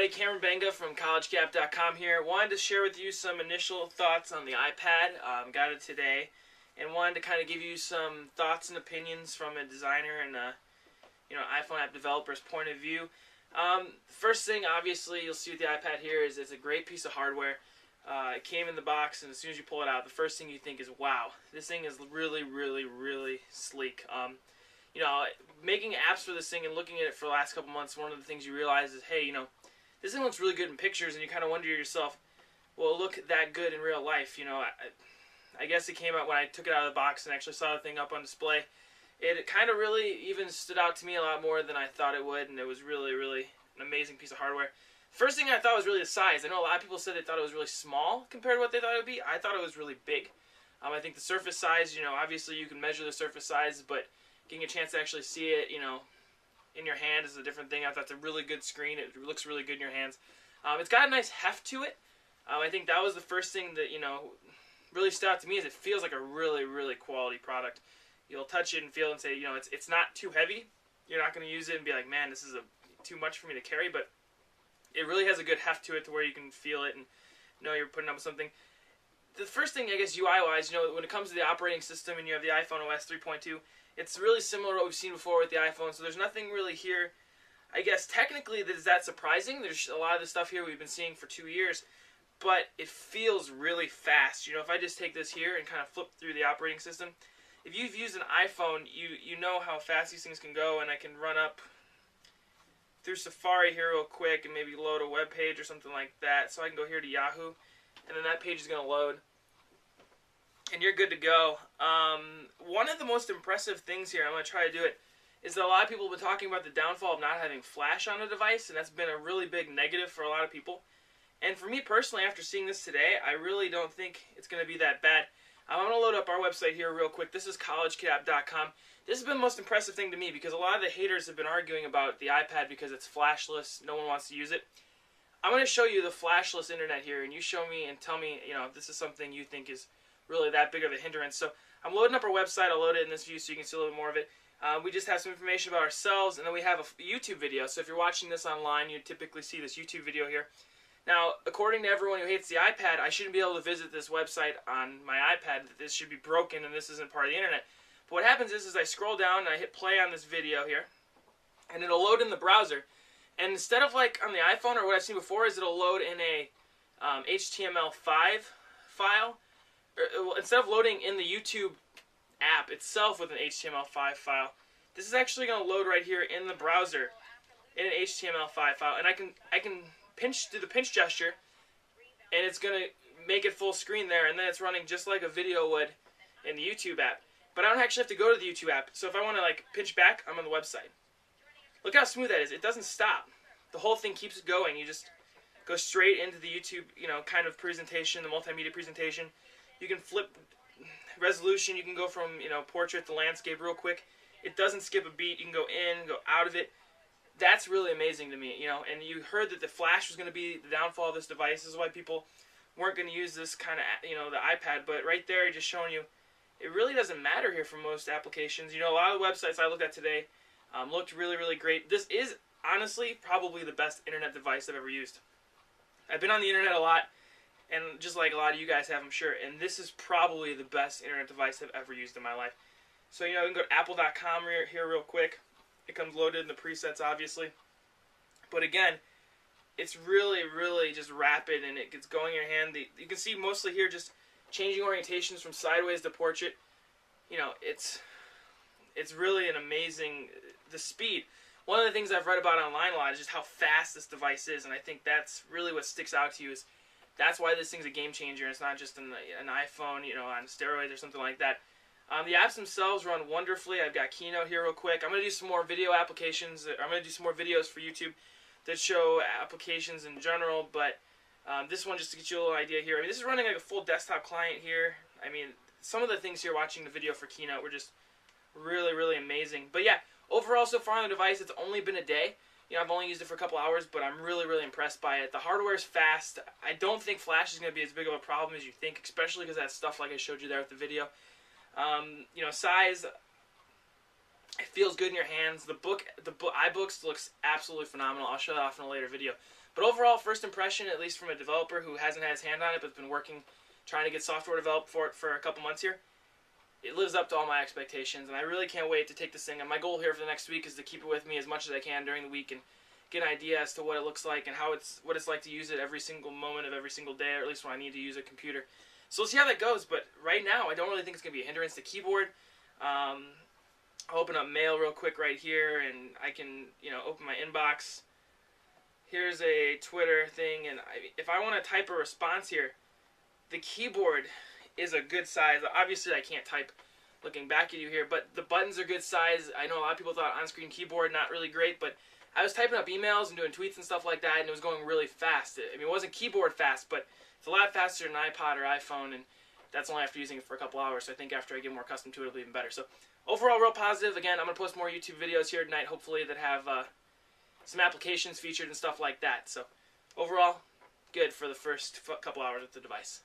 everybody, Cameron Benga from collegecap.com here. Wanted to share with you some initial thoughts on the iPad. Got it today, and wanted to kind of give you some thoughts and opinions from a designer and iPhone app developer's point of view. First thing, obviously, you'll see with the iPad here is it's a great piece of hardware. It came in the box, and as soon as you pull it out, the first thing you think is, wow, this thing is really, really, really sleek. Making apps for this thing and looking at it for the last couple months, one of the things you realize is, hey, this thing looks really good in pictures, and you kind of wonder to yourself, well, it look that good in real life? I guess it came out when I took it out of the box and actually saw the thing up on display. It kind of really even stood out to me a lot more than I thought it would, and it was really, really an amazing piece of hardware. First thing I thought was really the size. I know a lot of people said they thought it was really small compared to what they thought it would be. I thought it was really big. I think the surface size, obviously you can measure the surface size, but getting a chance to actually see it, in your hand is a different thing. I thought it's a really good screen. It looks really good in your hands. It's got a nice heft to it. I think that was the first thing that, really stood out to me is it feels like a really, really quality product. You'll touch it and feel it and say, it's not too heavy. You're not going to use it and be like, man, this is too much for me to carry, but it really has a good heft to it to where you can feel it and know you're putting up with something. The first thing, I guess, UI-wise, when it comes to the operating system and you have the iPhone OS 3.2, it's really similar to what we've seen before with the iPhone, so there's nothing really here. I guess, technically, is that surprising? There's a lot of the stuff here we've been seeing for 2 years, but it feels really fast. If I just take this here and kind of flip through the operating system, if you've used an iPhone, you know how fast these things can go, and I can run up through Safari here real quick and maybe load a web page or something like that. So I can go here to Yahoo, and then that page is going to load, and you're good to go. One of the most impressive things here, I'm going to try to do it, is that a lot of people have been talking about the downfall of not having flash on a device, and that's been a really big negative for a lot of people. And for me personally, after seeing this today, I really don't think it's going to be that bad. I'm going to load up our website here real quick. This is collegecap.com. This has been the most impressive thing to me because a lot of the haters have been arguing about the iPad because it's flashless. No one wants to use it. I'm going to show you the flashless internet here, and you show me and tell me, if this is something you think is really that big of a hindrance. So I'm loading up our website. I'll load it in this view so you can see a little bit more of it. We just have some information about ourselves, and then we have a YouTube video. So if you're watching this online, you typically see this YouTube video here. Now, according to everyone who hates the iPad, I shouldn't be able to visit this website on my iPad. This should be broken, and this isn't part of the internet. But what happens is I scroll down, and I hit play on this video here, and it'll load in the browser. And instead of like on the iPhone or what I've seen before is it'll load in a HTML5 file. Instead of loading in the YouTube app itself with an HTML5 file, this is actually going to load right here in the browser in an HTML5 file. And I can do the pinch gesture, and it's going to make it full screen there, and then it's running just like a video would in the YouTube app. But I don't actually have to go to the YouTube app. So if I want to pinch back, I'm on the website. Look how smooth that is. It doesn't stop. The whole thing keeps going. You just go straight into the YouTube, kind of presentation, the multimedia presentation. You can flip resolution. You can go from, portrait to landscape real quick. It doesn't skip a beat. You can go in, go out of it. That's really amazing to me, And you heard that the flash was going to be the downfall of this device. This is why people weren't going to use this kind of, the iPad. But right there, just showing you, it really doesn't matter here for most applications. A lot of the websites I looked at today looked really, really great. This is, honestly, probably the best internet device I've ever used. I've been on the internet a lot, and just like a lot of you guys have, I'm sure, and this is probably the best internet device I've ever used in my life. So, you can go to apple.com here real quick. It comes loaded in the presets, obviously. But again, it's really, really just rapid, and it gets going in your hand. You can see mostly here just changing orientations from sideways to portrait. It's really an amazing, the speed. One of the things I've read about online a lot is just how fast this device is, and I think that's really what sticks out to you is that's why this thing's a game changer. It's not just an iPhone, on steroids or something like that. The apps themselves run wonderfully. I've got Keynote here real quick. I'm going to do some more video applications. I'm going to do some more videos for YouTube that show applications in general, but this one, just to get you a little idea here. This is running like a full desktop client here. Some of the things here watching the video for Keynote were just really, really amazing. But yeah, overall so far on the device, it's only been a day. I've only used it for a couple hours, but I'm really, really impressed by it. The hardware is fast. I don't think flash is going to be as big of a problem as you think, especially because that stuff like I showed you there with the video. Size, it feels good in your hands. The iBooks looks absolutely phenomenal. I'll show that off in a later video. But overall, first impression, at least from a developer who hasn't had his hand on it but's been working, trying to get software developed for it for a couple months here, it lives up to all my expectations, and I really can't wait to take this thing. And my goal here for the next week is to keep it with me as much as I can during the week and get an idea as to what it looks like and what it's like to use it every single moment of every single day, or at least when I need to use a computer. So we'll see how that goes. But right now, I don't really think it's going to be a hindrance. The keyboard, I'll open up mail real quick right here, and I can open my inbox. Here's a Twitter thing, and if I want to type a response here, the keyboard is a good size. Obviously, I can't type looking back at you here, but the buttons are good size. I know a lot of people thought on-screen keyboard not really great, but I was typing up emails and doing tweets and stuff like that, and it was going really fast. I mean, it wasn't keyboard fast, but it's a lot faster than an iPod or iPhone, and that's only after using it for a couple hours, so I think after I get more accustomed to it, it'll be even better. So overall, real positive. Again, I'm going to post more YouTube videos here tonight, hopefully, that have some applications featured and stuff like that. So overall, good for the first couple hours with the device.